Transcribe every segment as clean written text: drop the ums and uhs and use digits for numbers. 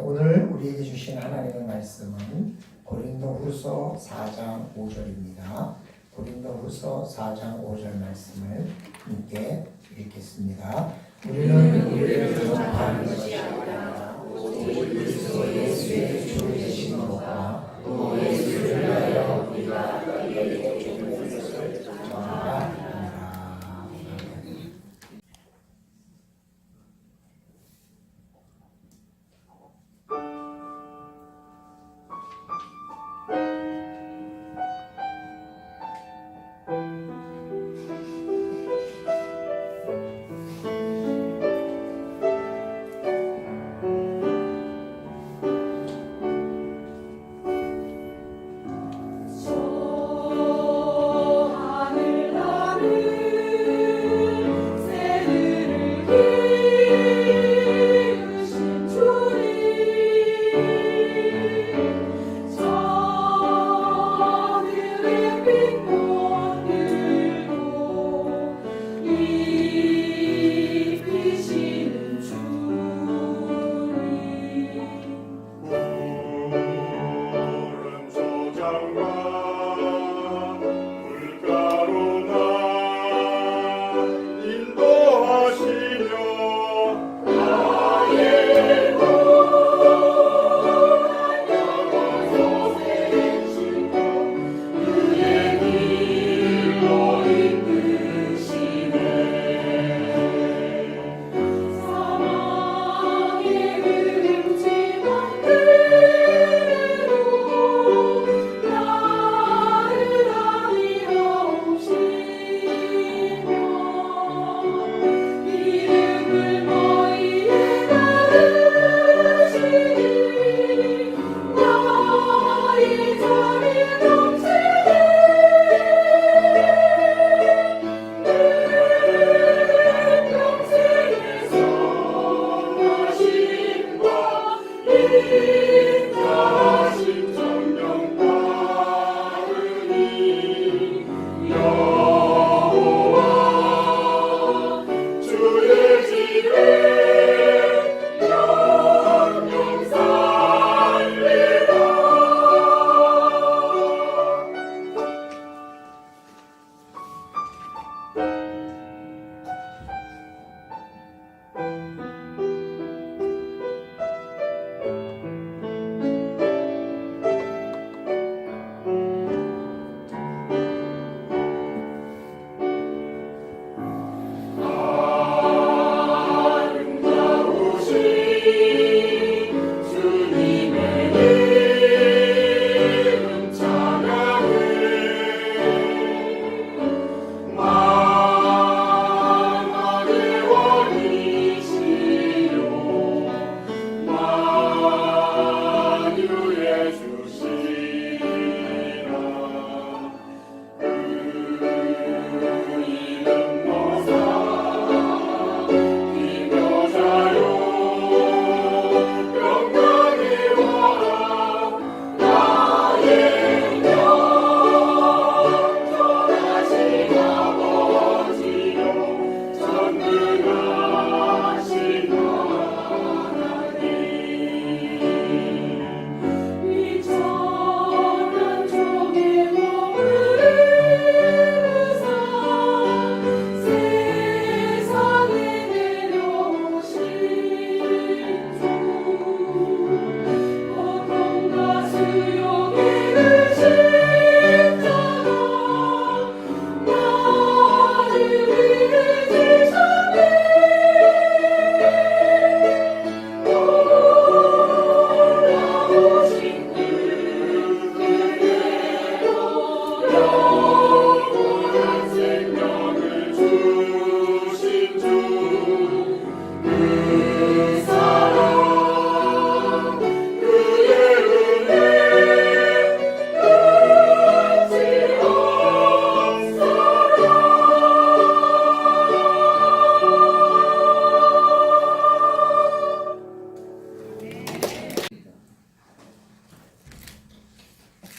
오늘 우리에게 주신 하나님의 말씀은 고린도후서 4장 5절입니다. 고린도후서 4장 5절 말씀을 함께 읽겠습니다. 우리는 우리를 전파하는 것이 아니라 오직 그리스도 예수의 주 되신 것과 또 예수를 위하여 우리가 너희에게 주는 것을 전하라.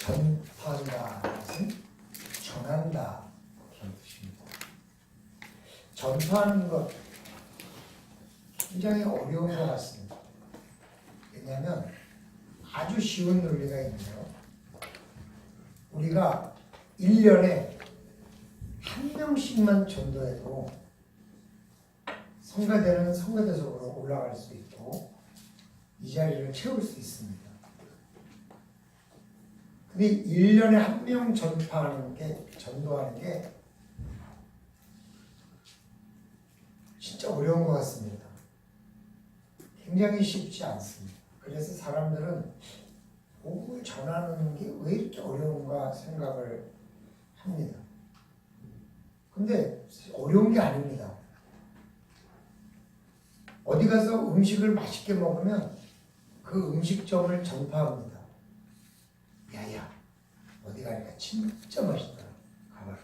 전파한다 것은 전한다 그런 뜻입니다. 전파하는 것 굉장히 어려운 것 같습니다. 왜냐하면 아주 쉬운 논리가 있네요. 우리가 1년에 한 명씩만 전도해도 성가대는 성가대석으로 올라갈 수 있고 이 자리를 채울 수 있습니다. 근데 1년에 한 명 전도하는 게 진짜 어려운 것 같습니다. 굉장히 쉽지 않습니다. 그래서 사람들은 복음을 전하는 게 왜 이렇게 어려운가 생각을 합니다. 근데 어려운 게 아닙니다. 어디 가서 음식을 맛있게 먹으면 그 음식점을 전파합니다. 야야, 어디 가니까 진짜 맛있더라. 가봐라.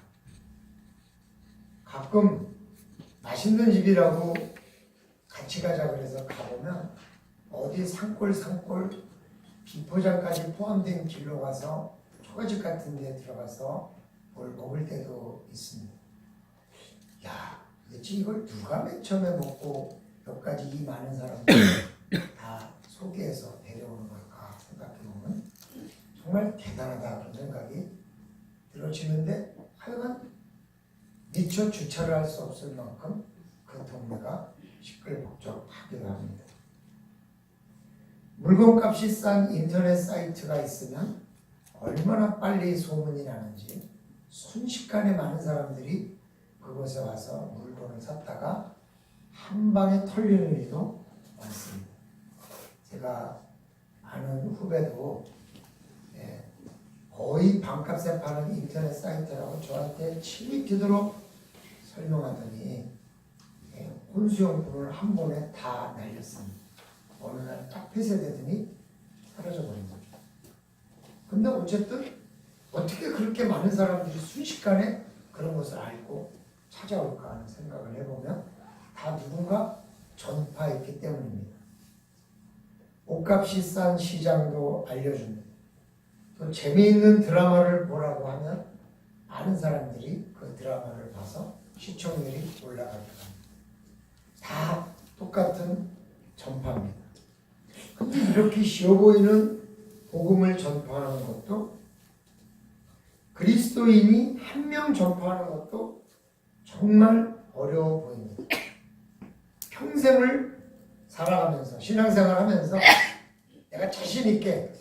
가끔 맛있는 집이라고 같이 가자 그래서 가보면 어디 산골 비포장까지 포함된 길로 가서 초가집 같은 데 들어가서 뭘 먹을 때도 있습니다. 야, 도대체 이걸 누가 맨 처음에 먹고 여기까지 이 많은 사람들 다 소개해서 데려오는 걸까 생각해보면 정말 대단하다 그런 생각이 들어지는데 하여간 미처 주차를 할 수 없을 만큼 그 동네가 시끌벅적하기도 합니다. 물건값이 싼 인터넷 사이트가 있으면 얼마나 빨리 소문이 나는지 순식간에 많은 사람들이 그곳에 와서 물건을 샀다가 한 방에 털리는 일도 많습니다. 제가 아는 후배도 거의 반값에 파는 인터넷 사이트라고 저한테 침이 튀도록 설명하더니 혼수용품을 한 번에 다 날렸습니다. 어느 날 딱 폐쇄되더니 사라져버린 거죠. 근데 어쨌든 어떻게 그렇게 많은 사람들이 순식간에 그런 것을 알고 찾아올까 하는 생각을 해보면 다 누군가 전파했기 때문입니다. 옷값이 싼 시장도 알려줍니다. 또 재미있는 드라마를 보라고 하면 많은 사람들이 그 드라마를 봐서 시청률이 올라가기도 합니다. 다 똑같은 전파입니다. 근데 이렇게 쉬워 보이는 복음을 전파하는 것도 그리스도인이 한 명 전파하는 것도 정말 어려워 보입니다. 평생을 살아가면서 신앙생활 하면서 내가 자신 있게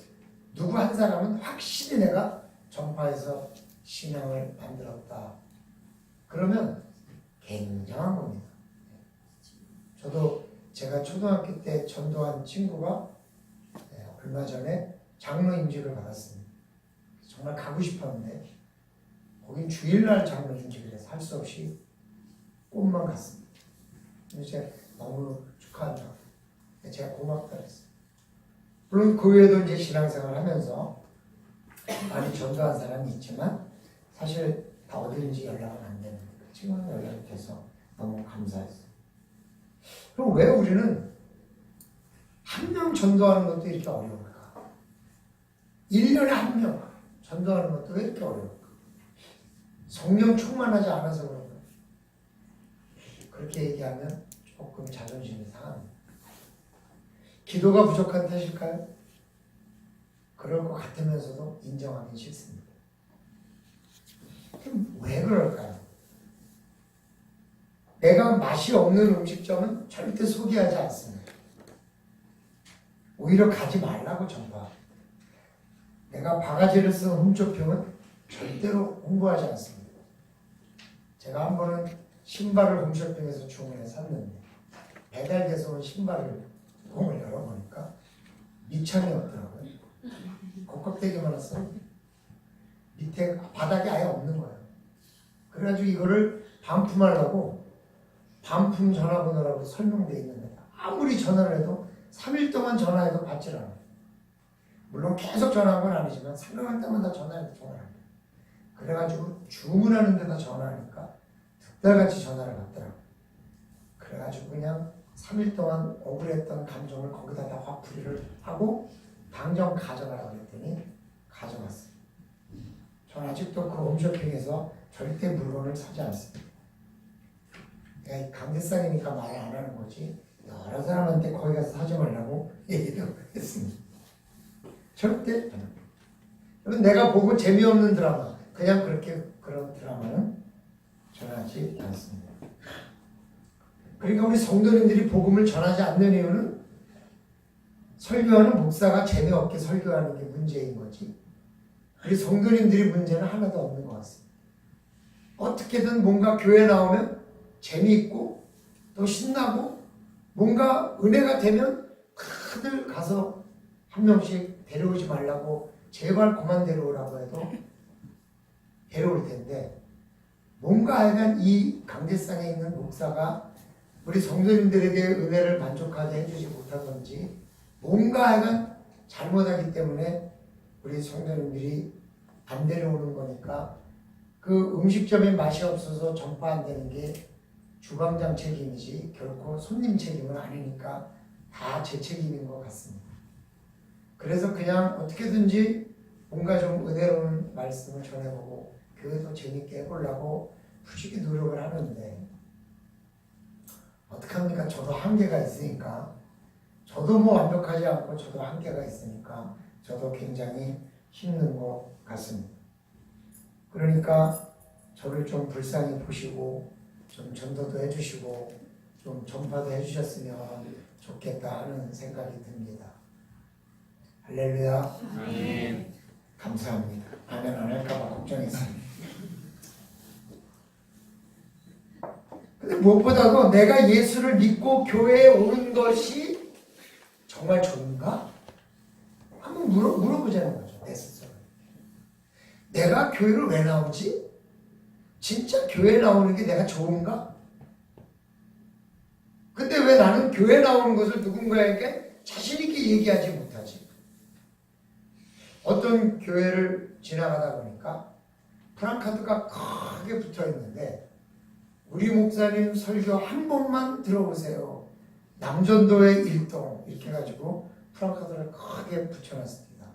누구 한 사람은 확실히 내가 전파해서 신앙을 만들었다. 그러면 굉장한 겁니다. 저도 제가 초등학교 때 전도한 친구가 얼마 전에 장로 임직을 받았습니다. 정말 가고 싶었는데 거긴 주일날 장로 임직을 해서 할 수 없이 꿈만 갔습니다. 제가 너무 축하한다고 제가 고맙다 그랬어요. 물론 그 외에도 이제 신앙생활 하면서 많이 전도한 사람이 있지만 사실 다 어디든지 연락은 안 되는데 지금은 연락이 돼서 너무 감사했어요. 그럼 왜 우리는 한 명 전도하는 것도 이렇게 어려울까? 1년에 한 명 전도하는 것도 왜 이렇게 어려울까? 성령 충만하지 않아서 그런가? 그렇게 얘기하면 조금 자존심이 상합니다. 기도가 부족한 탓일까요? 그럴 것 같으면서도 인정하기 싫습니다. 그럼 왜 그럴까요? 내가 맛이 없는 음식점은 절대 소개하지 않습니다. 오히려 가지 말라고 전파. 내가 바가지를 쓴 홈쇼핑은 절대로 홍보하지 않습니다. 제가 한 번은 신발을 홈쇼핑에서 주문해 샀는데 배달돼서 온 신발을 홈을 열어보니까 밑창이 없더라고요. 곱껍데기만 왔어요. 밑에 바닥이 아예 없는 거예요. 그래가지고 이거를 반품하려고 반품 전화번호라고 설명되어 있는데 아무리 전화를 해도 3일 동안 전화해도 받질 않아요. 물론 계속 전화한 건 아니지만 생각할 때마다 전화해도 통화를 합니다. 그래가지고 주문하는 데다 전화하니까 득달같이 전화를 받더라고요. 그래가지고 그냥 3일 동안 억울했던 감정을 거기다 다 화풀이를 하고 당장 가져가라고 했더니 가져갔어요. 전 아직도 그 홈쇼핑에서 절대 물건을 사지 않습니다. 강제성이니까 많이 안 하는 거지 여러 사람한테 거기 가서 사지 말라고 얘기도 했습니다. 절대 안 합니다. 여러분, 내가 보고 재미없는 드라마, 그냥 그런 드라마는 전하지 않습니다. 그러니까 우리 성도님들이 복음을 전하지 않는 이유는 설교하는 목사가 재미없게 설교하는 게 문제인 거지, 우리 성도님들이 문제는 하나도 없는 것 같습니다. 어떻게든 뭔가 교회 나오면 재미있고 또 신나고 뭔가 은혜가 되면 다들 가서 한 명씩 데려오지 말라고, 제발 그만 데려오라고 해도 데려올 텐데, 뭔가 하여간 이 강대상에 있는 목사가 우리 성도님들에게 은혜를 만족하게 해주지 못한 건지, 뭔가 하여간 잘못하기 때문에 우리 성도님들이 안 데려오는 거니까, 그 음식점에 맛이 없어서 전파 안 되는 게 주방장 책임이지 결코 손님 책임은 아니니까 다 제 책임인 것 같습니다. 그래서 그냥 어떻게든지 뭔가 좀 은혜로운 말씀을 전해보고 교회도 재밌게 해보려고 부지기 노력을 하는데, 어떡합니까? 저도 한계가 있으니까, 저도 뭐 완벽하지 않고 저도 한계가 있으니까 저도 굉장히 힘든 것 같습니다. 그러니까 저를 좀 불쌍히 보시고 좀 전도도 해주시고 좀 전파도 해주셨으면 좋겠다 하는 생각이 듭니다. 할렐루야. 아멘. 감사합니다. 아멘 안 할까봐 걱정했습니다. 근데 무엇보다도 내가 예수를 믿고 교회에 오는 것이 정말 좋은가? 한번 물어보자는 거죠. 내 스스로. 내가 교회를 왜 나오지? 진짜 교회 나오는 게 내가 좋은가? 근데 왜 나는 교회 나오는 것을 누군가에게 자신있게 얘기하지 못하지? 어떤 교회를 지나가다 보니까 프랑카드가 크게 붙어 있는데, 우리 목사님 설교 한 번만 들어보세요. 남전도의 일동, 이렇게 해가지고 프랑카드를 크게 붙여놨습니다.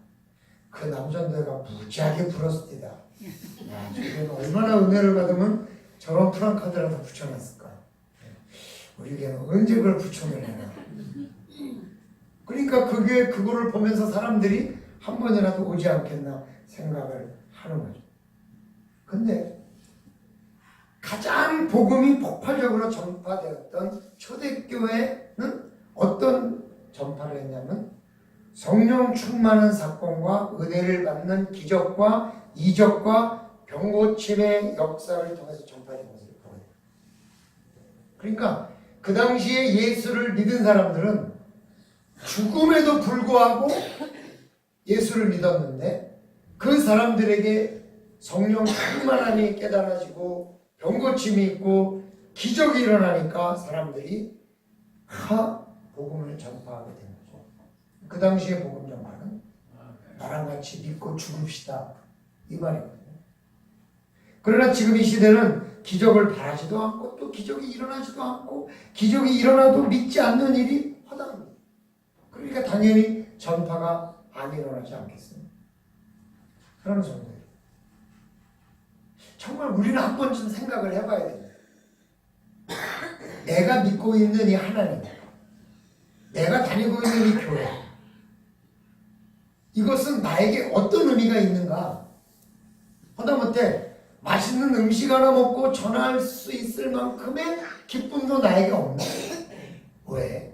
그 남전도회가 무지하게 불었습니다. 야, 저게 얼마나 은혜를 받으면 저런 프랑카드라도 붙여놨을까. 우리 교회는 언제 그걸 붙여내나. 그러니까 그거를 보면서 사람들이 한 번이라도 오지 않겠나 생각을 하는 거죠. 근데 가장 복음이 폭발적으로 전파되었던 초대교회는 어떤 전파를 했냐면, 성령 충만한 사건과 은혜를 받는 기적과 이적과 병고침의 역사를 통해서 전파된 것을 보게 돼요. 그러니까 그 당시에 예수를 믿은 사람들은 죽음에도 불구하고 예수를 믿었는데, 그 사람들에게 성령 충만함이 깨달아지고 병고침이 있고 기적이 일어나니까 사람들이 복음을 전파하게 된 거죠. 그 당시에 복음 전파는 나랑 같이 믿고 죽읍시다, 이 말이거든요. 그러나 지금 이 시대는 기적을 바라지도 않고 또 기적이 일어나지도 않고, 기적이 일어나도 믿지 않는 일이 허다합니다. 그러니까 당연히 전파가 안 일어나지 않겠습니까? 그런 정도예요. 정말 우리는 한 번쯤 생각을 해봐야 됩니다. 내가 믿고 있는 이 하나님, 내가 다니고 있는 이 교회, 이것은 나에게 어떤 의미가 있는가? 하다못해 맛있는 음식 하나 먹고 전할 수 있을 만큼의 기쁨도 나에게 없나? 왜?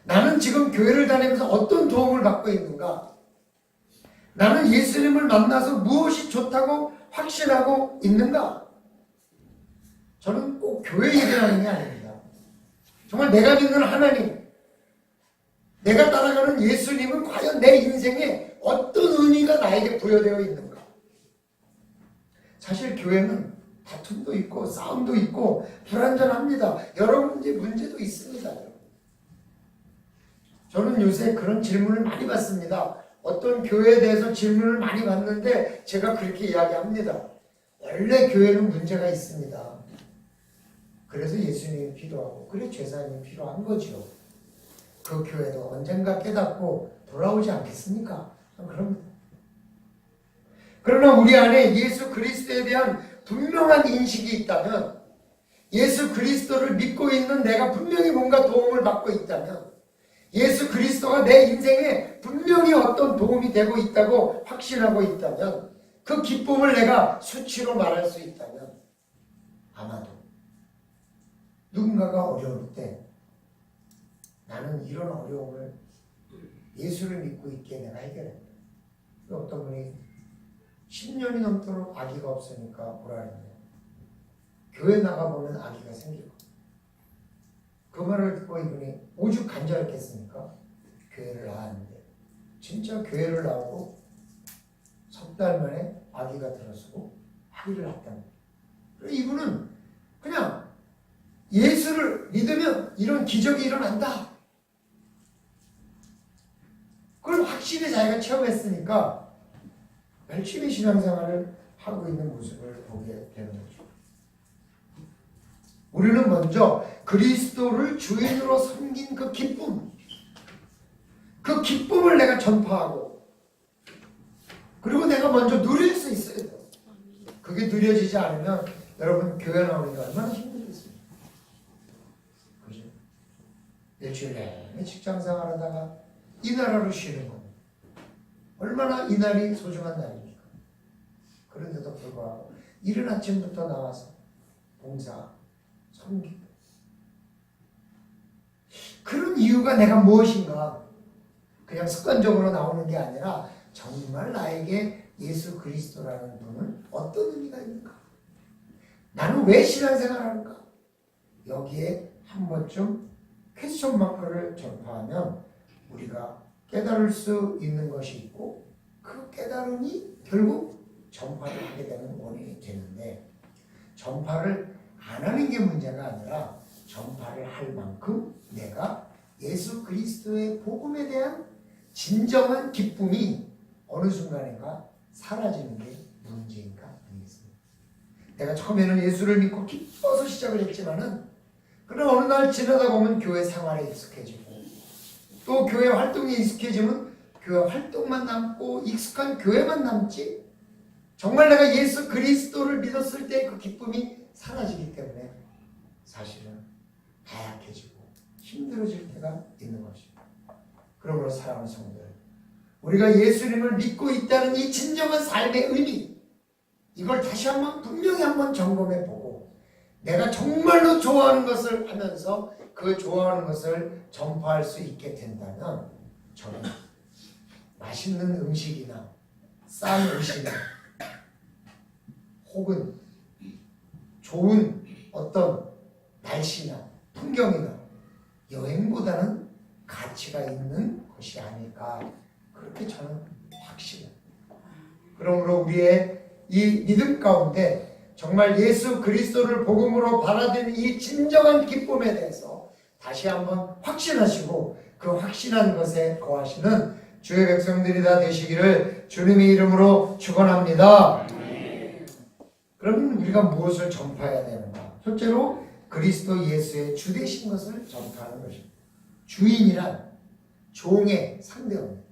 나는 지금 교회를 다니면서 어떤 도움을 받고 있는가? 나는 예수님을 만나서 무엇이 좋다고 확신하고 있는가? 저는 꼭 교회 얘기를 하는 게 아닙니다. 정말 내가 믿는 하나님, 내가 따라가는 예수님은 과연 내 인생에 어떤 의미가 나에게 부여되어 있는가? 사실 교회는 다툼도 있고 싸움도 있고 불완전합니다. 여러 문제도 있습니다. 저는 요새 그런 질문을 많이 받습니다. 어떤 교회에 대해서 질문을 많이 받는데 제가 그렇게 이야기합니다. 원래 교회는 문제가 있습니다. 그래서 예수님이 필요하고, 그래 제사님이 필요한 거죠. 그 교회도 언젠가 깨닫고 돌아오지 않겠습니까? 그럽니다. 그러나 우리 안에 예수 그리스도에 대한 분명한 인식이 있다면, 예수 그리스도를 믿고 있는 내가 분명히 뭔가 도움을 받고 있다면, 예수 그리스도가 내 인생에 어떤 도움이 되고 있다고 확신하고 있다면, 그 기쁨을 내가 수치로 말할 수 있다면, 아마도 누군가가 어려울 때 나는 이런 어려움을 예수를 믿고 있기에 내가 해결했다. 어떤 분이 10년이 넘도록 아기가 없으니까 뭐라 했냐, 교회 나가보면 아기가 생길 거야. 그 말을 듣고 이분이 오죽 간절했겠습니까? 교회를 나왔는데 진짜 교회를 나오고 석 달 만에 아기가 들어서고 아기를 낳았다는 거예요. 이분은 그냥 예수를 믿으면 이런 기적이 일어난다, 그걸 확실히 자기가 체험했으니까 열심히 신앙생활을 하고 있는 모습을 보게 되는 거죠. 우리는 먼저 그리스도를 주인으로 섬긴 그 기쁨, 그 기쁨을 내가 전파하고, 그리고 내가 먼저 누릴 수 있어야 돼요. 그게 누려지지 않으면 여러분 교회 나오는 게 얼마나 힘들겠습니까? 그죠? 일주일 내내 직장생활 하다가 이 나라로 쉬는 겁니다. 얼마나 이 날이 소중한 날입니까? 그런데도 불구하고 이른 아침부터 나와서 봉사, 섬기고, 그런 이유가 내가 무엇인가? 그냥 습관적으로 나오는 게 아니라 정말 나에게 예수 그리스도라는 분은 어떤 의미가 있는가? 나는 왜 신앙생활하는가? 여기에 한 번쯤 퀘스천 마크를 전파하면 우리가 깨달을 수 있는 것이 있고, 그 깨달음이 결국 전파를 하게 되는 원인이 되는데, 전파를 안 하는 게 문제가 아니라 전파를 할 만큼 내가 예수 그리스도의 복음에 대한 진정한 기쁨이 어느 순간인가 사라지는 게 문제인가 아니겠습니까? 내가 처음에는 예수를 믿고 기뻐서 시작을 했지만은, 그러나 어느 날 지나다 보면 교회 생활에 익숙해지고, 또 교회 활동에 익숙해지면 교회 활동만 남고 익숙한 교회만 남지, 정말 내가 예수 그리스도를 믿었을 때 그 기쁨이 사라지기 때문에 사실은 나약해지고 힘들어질 때가 있는 것입니다. 그러므로 사랑하는 성도들, 우리가 예수님을 믿고 있다는 이 진정한 삶의 의미, 이걸 다시 한번 분명히 한번 점검해 보고, 내가 정말로 좋아하는 것을 하면서 그 좋아하는 것을 전파할 수 있게 된다면, 저는 맛있는 음식이나 싼 옷이나 혹은 좋은 어떤 날씨나 풍경이나 여행보다는 가치가 있는 것이 아닐까, 그렇게 저는 확신합니다. 그러므로 우리의 이 믿음 가운데 정말 예수 그리스도를 복음으로 받아들인 이 진정한 기쁨에 대해서 다시 한번 확신하시고, 그 확신한 것에 거하시는 주의 백성들이 다 되시기를 주님의 이름으로 축원합니다. 그럼 우리가 무엇을 전파해야 되는가? 첫째로 그리스도 예수의 주 되신 것을 전파하는 것입니다. 주인이란 종의 상대입니다.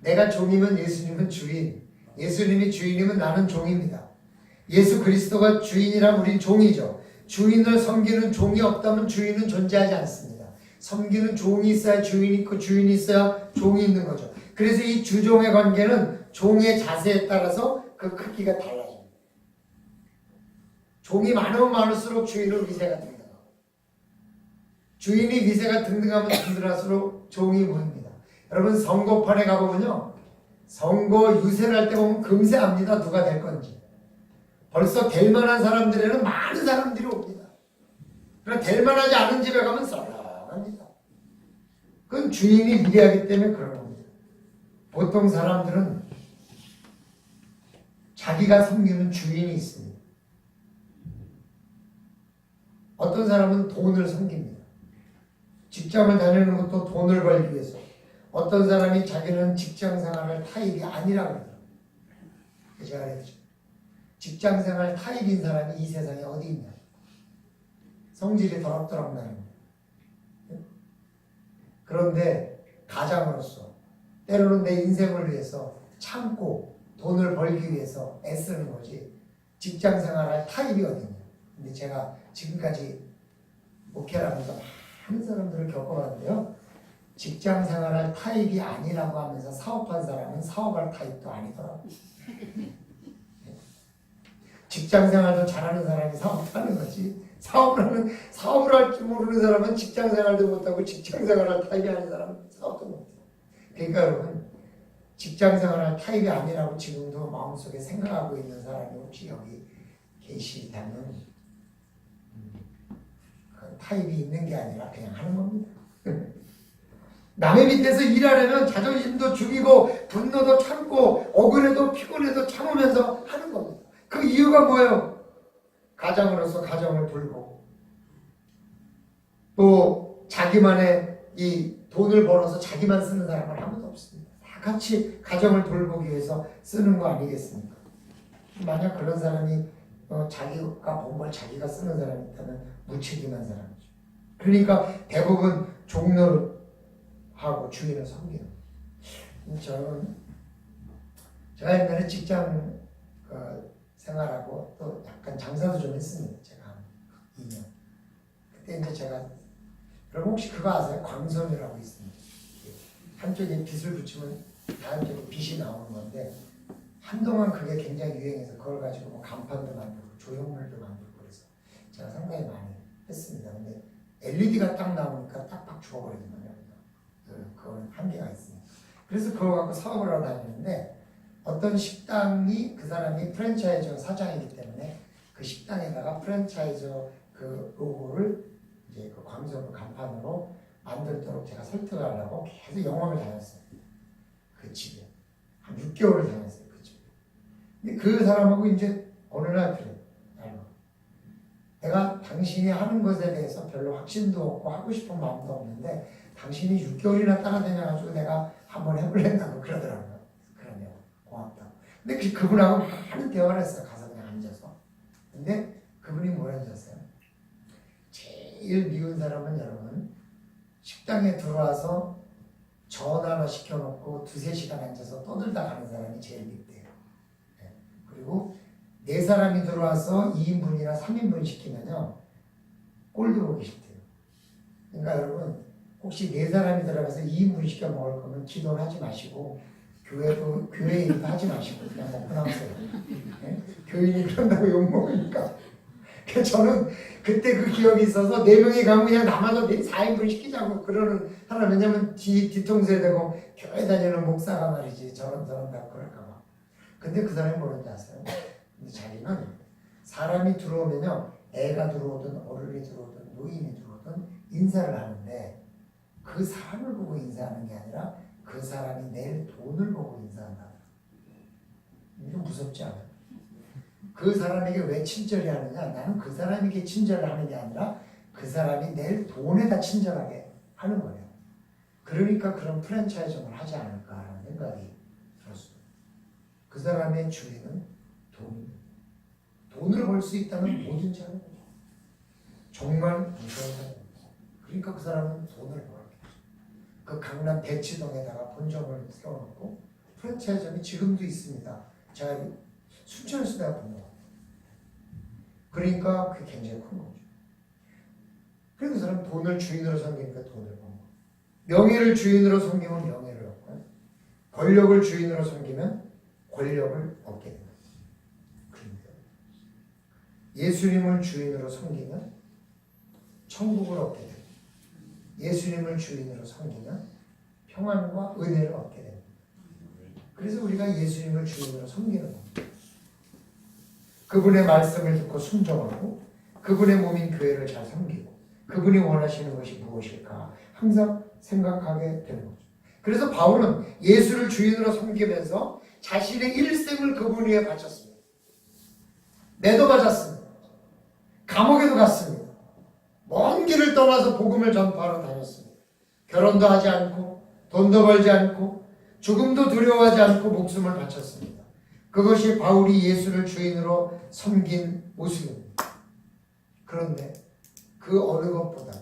내가 종이면 예수님은 주인, 예수님이 주인이면 나는 종입니다. 예수 그리스도가 주인이란 우린 종이죠. 주인을 섬기는 종이 없다면 주인은 존재하지 않습니다. 섬기는 종이 있어야 주인이 있고, 주인이 있어야 종이 있는 거죠. 그래서 이 주종의 관계는 종의 자세에 따라서 그 크기가 달라집니다. 종이 많으면 많을수록 주인은 위세가 등등하고, 주인이 위세가 등등하면 등등할수록 종이 모입니다. 여러분 선거판에 가보면요, 선거 유세를 할 때 보면 금세 압니다, 누가 될 건지. 벌써 될 만한 사람들에는 많은 사람들이 옵니다. 그러나 될 만하지 않은 집에 가면 썰렁합니다. 그건 주인이 미래하기 때문에 그런 겁니다. 보통 사람들은 자기가 섬기는 주인이 있습니다. 어떤 사람은 돈을 섬깁니다. 직장을 다니는 것도 돈을 벌기 위해서. 어떤 사람이 자기는 직장생활을 타입이 아니라고 그래요. 제가 그랬죠. 직장생활 타입인 사람이 이 세상에 어디 있냐. 성질이 더럽더럽 나는 거예요. 그런데 가장으로서 때로는 내 인생을 위해서 참고 돈을 벌기 위해서 애쓰는 거지, 직장생활할 타입이 어디냐. 근데 제가 지금까지 목회를 하면서 많은 사람들을 겪어봤는데요, 직장 생활할 타입이 아니라고 하면서 사업한 사람은 사업할 타입도 아니더라고. 직장 생활도 잘하는 사람이 사업하는 거지. 사업을 할 줄 모르는 사람은 직장 생활도 못하고 직장 생활할 타입이 아닌 사람은 사업도 못해. 그러니까 여러분, 직장 생활할 타입이 아니라고 지금도 마음속에 생각하고 있는 사람이 혹시 여기 계시다면 그 타입이 있는 게 아니라 그냥 하는 겁니다. 남의 밑에서 일하려면 자존심도 죽이고 분노도 참고 억울해도 피곤해도 참으면서 하는 겁니다. 그 이유가 뭐예요? 가장으로서 가정을 돌보고 또 자기만의 이 돈을 벌어서 자기만 쓰는 사람은 아무도 없습니다. 다 같이 가정을 돌보기 위해서 쓰는 거 아니겠습니까? 만약 그런 사람이 자기가 본 걸 자기가 쓰는 사람이 있다면 무책임한 사람이죠. 그러니까 대부분 종로를 하고 주인을 섬기는 저는 제가 옛날에 직장 생활하고 또 약간 장사도 좀 했습니다. 제가 한 2년. 그때 이제 제가 여러분 혹시 그거 아세요? 광선이라고 있습니다. 한쪽에 빗을 붙이면 다른 쪽에 빛이 나오는 건데 한동안 그게 굉장히 유행해서 그걸 가지고 뭐 간판도 만들고 조형물도 만들고 그래서 제가 상당히 많이 했습니다. 근데 LED가 딱 나오니까 딱딱 죽어버리는 거예요. 그건 한계가 있습니다. 그래서 그거 갖고 사업을 하러 다니는데 어떤 식당이 그 사람이 프랜차이저 사장이기 때문에 그 식당에다가 프랜차이저 그 로고를 이제 그 광선 간판으로 만들도록 제가 설득을 하려고 계속 영업을 다녔어요. 그 집에 한 6개월을 다녔어요. 그 집에. 근데 그 사람하고 이제 어느 날 그래. 내가 당신이 하는 것에 대해서 별로 확신도 없고 하고 싶은 마음도 없는데 당신이 6개월이나 따라다녀가지고 내가 한번 해볼랬다고 그러더라고요. 그러면 고맙다고. 근데 그분하고 많은 대화를 했어요. 가서 그냥 앉아서. 근데 그분이 뭐라 하셨어요? 제일 미운 사람은 여러분 식당에 들어와서 전화나 시켜놓고 2-3시간 앉아서 떠들다 가는 사람이 제일 밉대요. 네. 그리고 4사람이 들어와서 2인분이나 3인분 시키면요 꼴도 보기 싫대요. 그러니까 여러분 혹시 4사람이 들어가서 2인분 시켜 먹을 거면 기도를 하지 마시고 교회 일도 하지 마시고 그냥 먹고 나오세요. 네? 교인이 그런다고 욕먹으니까. 저는 그때 그 기억이 있어서 4명이 가면 그냥 남아도 4인분 시키자고 그러는 하나. 왜냐면 뒤통수에 대고 교회 다니는 목사가 말이지 저런다 그럴까봐. 근데 그 사람이 뭐라는지 아세요? 근데 자기는 사람이 들어오면요 애가 들어오든 어른이 들어오든 노인이 들어오든 인사를 하는데 그 사람을 보고 인사하는 게 아니라 그 사람이 낼 돈을 보고 인사한다. 이거 무섭지 않아요? 그 사람에게 왜 친절히 하느냐? 나는 그 사람에게 친절을 하는 게 아니라 그 사람이 낼 돈에다 친절하게 하는 거예요. 그러니까 그런 프랜차이즈를 하지 않을까라는 생각이 들었어요. 그 사람의 주인은 돈입니다. 돈을 벌 수 있다면 뭐든지 하는 거죠. 정말 무서운 사람입니다. 그러니까 그 사람은 돈을 벌어요. 그 강남 대치동에다가 본점을 세워놓고 프랜차이즈점이 지금도 있습니다. 제가 순천에서 내가 본 것 같아요. 그러니까 그게 굉장히 큰 거죠. 그래서 그 사람 돈을 주인으로 섬기니까 돈을 번 거예요. 명예를 주인으로 섬기면 명예를 얻고요. 권력을 주인으로 섬기면 권력을 얻게 됩니다. 그러니까 예수님을 주인으로 섬기면 천국을 얻게 됩니다. 예수님을 주인으로 섬기면 평안과 은혜를 얻게 됩니다. 그래서 우리가 예수님을 주인으로 섬기는 겁니다. 그분의 말씀을 듣고 순종하고 그분의 몸인 교회를 잘 섬기고 그분이 원하시는 것이 무엇일까 항상 생각하게 되는 거죠. 그래서 바울은 예수를 주인으로 섬기면서 자신의 일생을 그분 위에 바쳤습니다. 매도 맞았습니다. 감옥에도 갔습니다. 먼 길을 떠나서 복음을 전파하러 다녔습니다. 결혼도 하지 않고 돈도 벌지 않고 죽음도 두려워하지 않고 목숨을 바쳤습니다. 그것이 바울이 예수를 주인으로 섬긴 모습입니다. 그런데 그 어느 것보다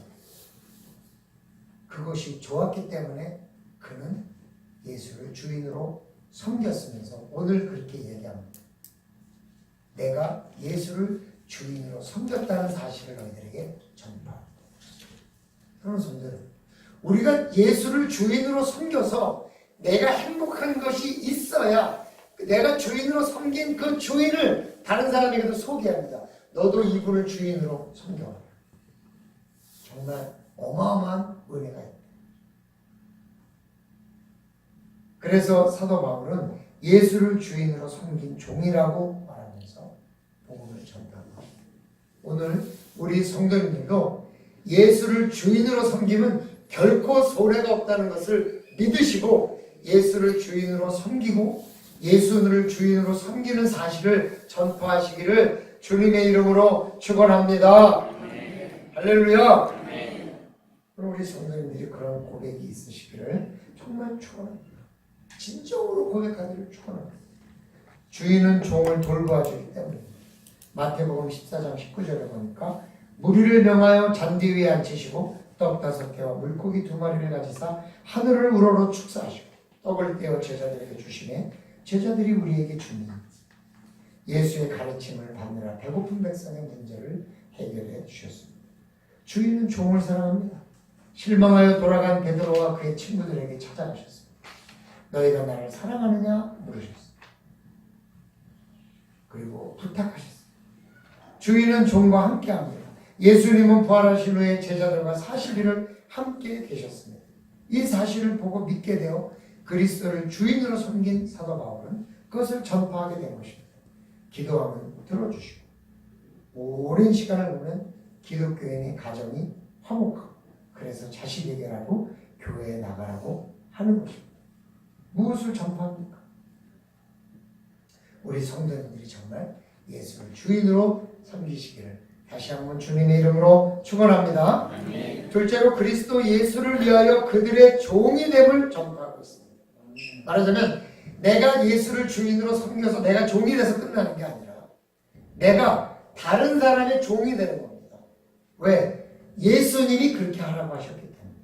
그것이 좋았기 때문에 그는 예수를 주인으로 섬겼으면서 오늘 그렇게 얘기합니다. 내가 예수를 주인으로 섬겼다는 사실을 너희들에게 전파합니다. 그런 성도들, 우리가 예수를 주인으로 섬겨서 내가 행복한 것이 있어야 내가 주인으로 섬긴 그 주인을 다른 사람에게도 소개합니다. 너도 이분을 주인으로 섬겨라. 정말 어마어마한 은혜가 있다. 그래서 사도 바울은 예수를 주인으로 섬긴 종이라고 말하면서 복음을 전달합니다. 오늘 우리 성도님들도 예수를 주인으로 섬기면 결코 손해가 없다는 것을 믿으시고 예수를 주인으로 섬기고 예수를 주인으로 섬기는 사실을 전파하시기를 주님의 이름으로 축원합니다. 할렐루야. 그럼 우리 성도님들이 그런 고백이 있으시기를 정말 축원합니다. 진정으로 고백하기를 축원합니다. 주인은 종을 돌보아주기 때문입니다. 마태복음 14장 19절에 보니까 무리를 명하여 잔디 위에 앉히시고 떡 5개와 물고기 2마리를 가지사 하늘을 우러러 축사하시고 떡을 떼어 제자들에게 주시매 제자들이 우리에게 주니 예수의 가르침을 받느라 배고픈 백성의 문제를 해결해 주셨습니다. 주인은 종을 사랑합니다. 실망하여 돌아간 베드로와 그의 친구들에게 찾아가셨습니다. 너희가 나를 사랑하느냐 물으셨습니다. 그리고 부탁하셨습니다. 주인은 종과 함께합니다. 예수님은 부활하신 후에 제자들과 40일을 함께 계셨습니다. 이 사실을 보고 믿게 되어 그리스도를 주인으로 섬긴 사도 바울은 그것을 전파하게 된 것입니다. 기도하면 들어주시고 오랜 시간을 보면 기독교인의 가정이 화목하고 그래서 자식에게라도 교회에 나가라고 하는 것입니다. 무엇을 전파합니까? 우리 성도님들이 정말 예수를 주인으로 섬기시기를 다시 한번 주님의 이름으로 축원합니다. 둘째로 그리스도 예수를 위하여 그들의 종이 됨을 전파하고 있습니다. 말하자면 내가 예수를 주인으로 섬겨서 내가 종이 돼서 끝나는 게 아니라 내가 다른 사람의 종이 되는 겁니다. 왜? 예수님이 그렇게 하라고 하셨기 때문에.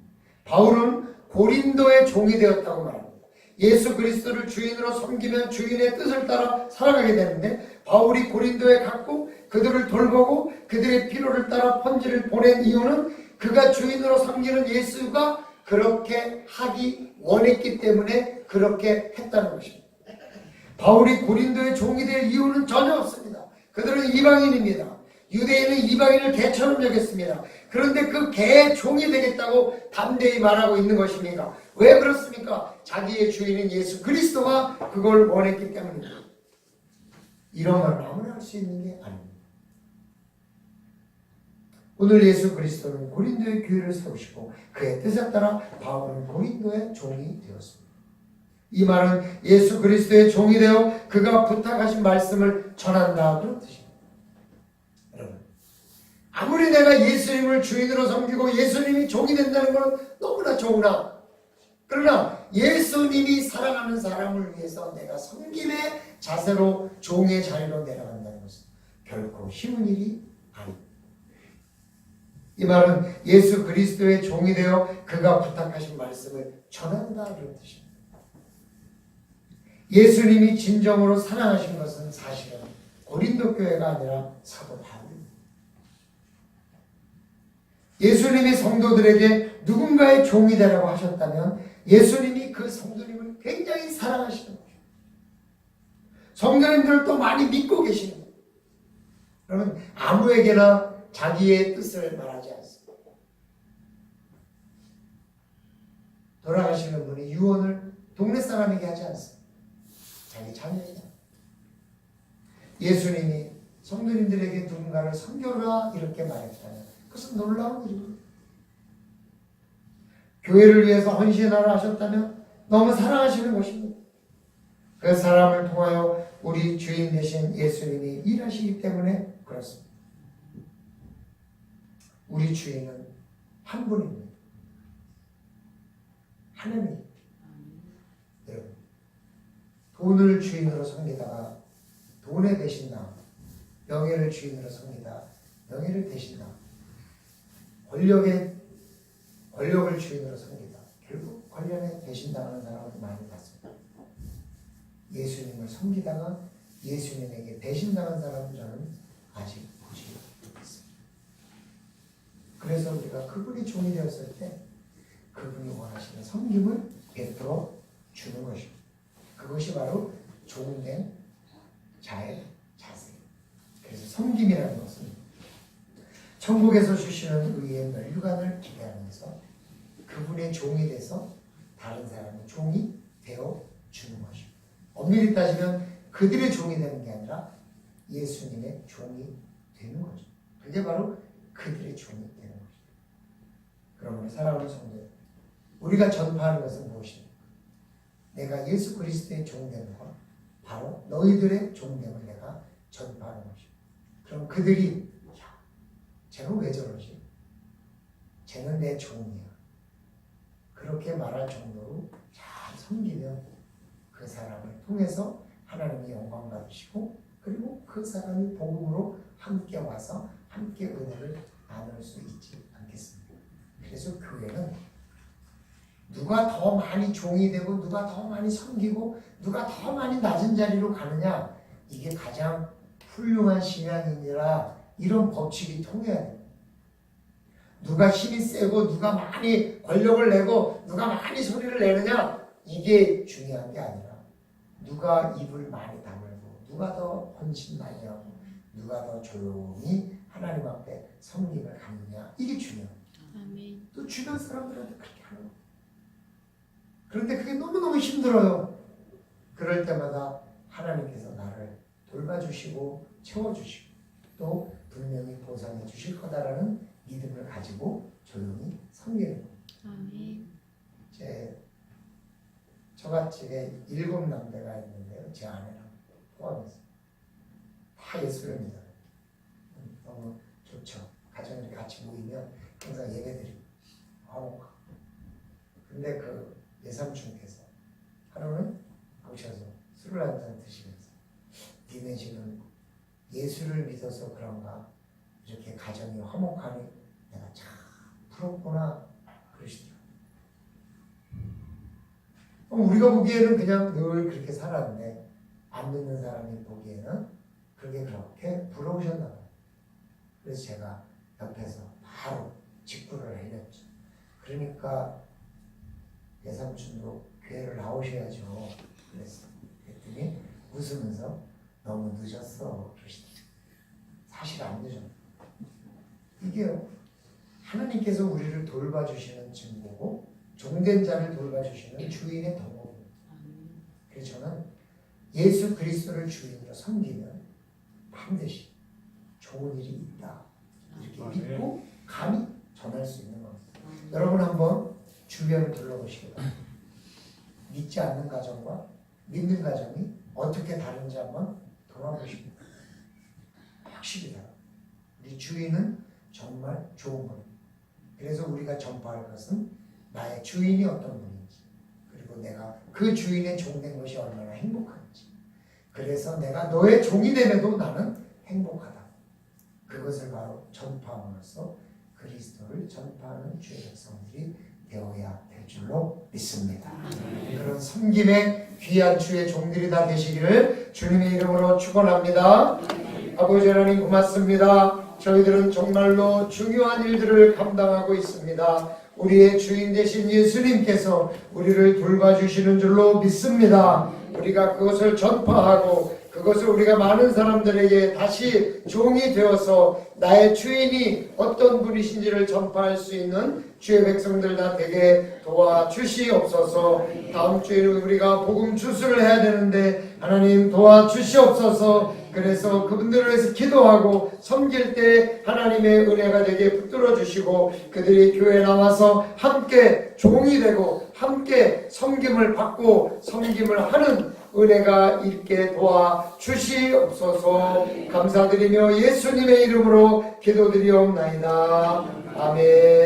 바울은 고린도의 종이 되었다고 말합니다. 예수 그리스도를 주인으로 섬기면 주인의 뜻을 따라 살아가게 되는데 바울이 고린도에 갔고 그들을 돌보고 그들의 필요를 따라 편지를 보낸 이유는 그가 주인으로 섬기는 예수가 그렇게 하기 원했기 때문에 그렇게 했다는 것입니다. 바울이 고린도의 종이 될 이유는 전혀 없습니다. 그들은 이방인입니다. 유대인은 이방인을 개처럼 여겼습니다. 그런데 그 개의 종이 되겠다고 담대히 말하고 있는 것입니까? 왜 그렇습니까? 자기의 주인인 예수 그리스도가 그걸 원했기 때문입니다. 이런 말을 아무나 할 수 있는 게 아닙니다. 오늘 예수 그리스도는 고린도의 교회를 세우시고 그의 뜻에 따라 바울은 고린도의 종이 되었습니다. 이 말은 예수 그리스도의 종이 되어 그가 부탁하신 말씀을 전한다 그런 뜻입니다. 여러분, 아무리 내가 예수님을 주인으로 섬기고 예수님이 종이 된다는 건 너무나 좋으나 그러나 예수님이 사랑하는 사람을 위해서 내가 섬김의 자세로 종의 자리로 내려간다는 것은 결코 쉬운 일이 아닙니다. 이 말은 예수 그리스도의 종이 되어 그가 부탁하신 말씀을 전한다 그런 뜻입니다. 예수님이 진정으로 사랑하신 것은 사실은 고린도 교회가 아니라 사도 바울입니다. 예수님이 성도들에게 누군가의 종이 되라고 하셨다면 예수님이 그 성도님을 굉장히 사랑하시는 거예요. 성도님들을 또 많이 믿고 계시는 거예요. 그러면 아무에게나 자기의 뜻을 말하지 않습니다. 돌아가시는 분이 유언을 동네 사람에게 하지 않습니다. 자기 자녀에게. 예수님이 성도님들에게 누군가를 섬겨라 이렇게 말했다면 그것은 놀라운 일입니다. 교회를 위해서 헌신하라 하셨다면 너무 사랑하시는 것입니다. 그 사람을 통하여 우리 주인 되신 예수님이 일하시기 때문에 그렇습니다. 우리 주인은 한 분입니다. 하나님. 여러분, 돈을 주인으로 섬기다가 돈의 대신나, 명예를 주인으로 섬기다 명예를 대신나, 권력을 주인으로 섬기다 결국 권력에 대신당하는 사람을 많이 봤습니다. 예수님을 섬기다가 예수님에게 대신당한 사람은 저는 아직 보지 못했습니다. 그래서 우리가 그분이 종이 되었을 때 그분이 원하시는 섬김을 베풀어 주는 것입니다. 그것이 바로 종된 자의 자세. 그래서 섬김이라는 것은 천국에서 주시는 의의 면류관을 기대하면서 그분의 종이 돼서 다른 사람의 종이 되어 주는 것입니다. 엄밀히 따지면 그들의 종이 되는 게 아니라 예수님의 종이 되는 거죠. 그게 바로 그들의 종이 되는 것입니다. 그러므로 사랑하는 성도, 우리가 전파하는 것은 무엇입니까? 내가 예수 그리스도의 종됨과 바로 너희들의 종됨을 내가 전파하는 것입니다. 그럼 그들이 야, 쟤는 왜 저러지? 쟤는 내 종이야. 그렇게 말할 정도로 잘 섬기면 그 사람을 통해서 하나님이 영광 받으시고 그리고 그 사람이 복음으로 함께 와서 함께 은혜를 나눌 수 있지 않겠습니까? 그래서 교회는 누가 더 많이 종이 되고 누가 더 많이 섬기고 누가 더 많이 낮은 자리로 가느냐, 이게 가장 훌륭한 신앙이니라 이런 법칙이 통해야 돼요. 누가 힘이 세고 누가 많이 권력을 내고 누가 많이 소리를 내느냐, 이게 중요한 게 아니라 누가 입을 많이 다물고 누가 더 헌신 많이 하고 누가 더 조용히 하나님 앞에 섬김을 갖느냐, 이게 중요해요. 아멘. 또 주변 사람들한테 그렇게 하는 거예요. 그런데 그게 너무너무 힘들어요. 그럴 때마다 하나님께서 나를 돌봐주시고 채워주시고 또 분명히 보상해 주실 거다라는 믿음을 가지고 조용히 섬기는 거예요. 아멘. 처갓집에 7 남매가 있는데요. 제 아내랑 포함해서 다 예수를 믿어요. 너무 좋죠. 가정이 같이 모이면 항상 예배드리고 화목하고. 근데 그 외삼촌께서 하루는 오셔서 술을 한잔 드시면서 니네 집은 예수를 믿어서 그런가 이렇게 가정이 화목하니 내가 참 부럽구나 그러시더라고요. 우리가 보기에는 그냥 늘 그렇게 살았는데 안 믿는 사람이 보기에는 그렇게 부러우셨나 봐요. 그래서 제가 옆에서 바로 직구를 해냈죠. 그러니까 외삼촌도 교회를 나오셔야죠. 그랬더니 웃으면서 너무 늦었어 그러시더라고요. 사실 안 늦었어요. 이게요, 하나님께서 우리를 돌봐주시는 증거고 종된 자를 돌봐주시는 주인의 덕목입니다. 그래서 저는 예수 그리스도를 주인으로 섬기면 반드시 좋은 일이 있다 이렇게 믿고 감히 전할 수 있는 겁니다. 여러분 한번 주변을 둘러보시기 바랍니다. 믿지 않는 가정과 믿는 가정이 어떻게 다른지 한번 돌아보시기 바랍니다. 확실히 달라요. 우리 주인은 정말 좋은 겁니다. 그래서 우리가 전파할 것은 나의 주인이 어떤 분인지, 그리고 내가 그 주인의 종된 것이 얼마나 행복한지, 그래서 내가 너의 종이 됨에도 나는 행복하다. 그것을 바로 전파함으로써 그리스도를 전파하는 주의 백성들이 되어야 될 줄로 믿습니다. 그런 섬김의 귀한 주의 종들이 다 되시기를 주님의 이름으로 축원합니다. 아버지 하나님 고맙습니다. 저희들은 정말로 중요한 일들을 감당하고 있습니다. 우리의 주인 되신 예수님께서 우리를 돌봐주시는 줄로 믿습니다. 우리가 그것을 전파하고 그것을 우리가 많은 사람들에게 다시 종이 되어서 나의 주인이 어떤 분이신지를 전파할 수 있는 주의 백성들 다 되게 도와주시옵소서. 다음 주에는 우리가 복음 주수를 해야 되는데 하나님 도와주시옵소서. 그래서 그분들을 위해서 기도하고 섬길 때 하나님의 은혜가 되게 붙들어 주시고 그들이 교회에 나와서 함께 종이 되고 함께 섬김을 받고 섬김을 하는 은혜가 있게 도와주시옵소서. 감사드리며 예수님의 이름으로 기도드리옵나이다. 아멘.